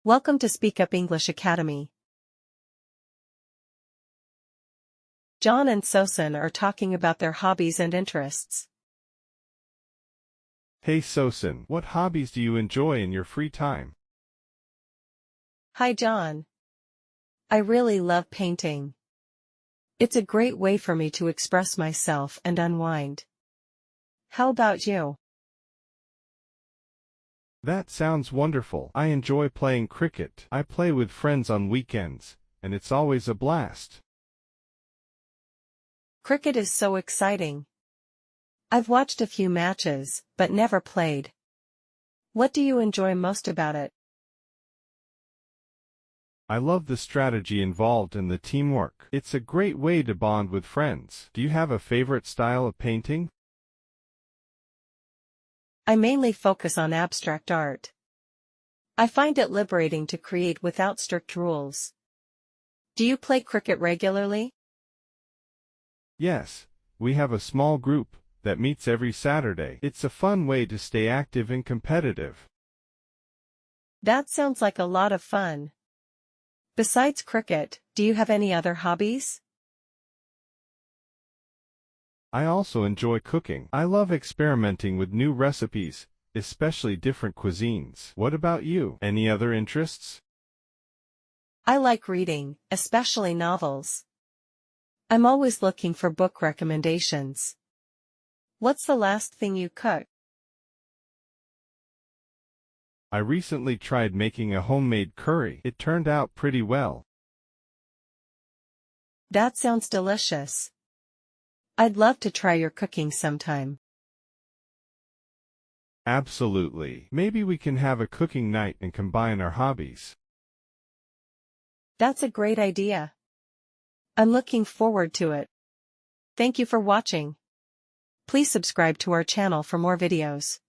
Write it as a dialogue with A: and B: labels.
A: Welcome to Speak Up English Academy. John and Sosen are talking about their hobbies and interests.
B: Hey Sosen, what hobbies do you enjoy in your free time?
A: Hi John. I really love painting. It's a great way for me to express myself and unwind. How about you?
B: That sounds wonderful. I enjoy playing cricket. I play with friends on weekends, and it's always a blast.
A: Cricket is so exciting. I've watched a few matches, but never played. What do you enjoy most about it?
B: I love the strategy involved and the teamwork. It's a great way to bond with friends. Do you have a favorite style of painting?
A: I mainly focus on abstract art. I find it liberating to create without strict rules. Do you play cricket regularly?
B: Yes, we have a small group that meets every Saturday. It's a fun way to stay active and competitive.
A: That sounds like a lot of fun. Besides cricket, do you have any other hobbies?
B: I also enjoy cooking. I love experimenting with new recipes, especially different cuisines. What about you? Any other interests?
A: I like reading, especially novels. I'm always looking for book recommendations. What's the last thing you cooked?
B: I recently tried making a homemade curry. It turned out pretty well.
A: That sounds delicious. I'd love to try your cooking sometime.
B: Absolutely. Maybe we can have a cooking night and combine our hobbies.
A: That's a great idea. I'm looking forward to it. Thank you for watching. Please subscribe to our channel for more videos.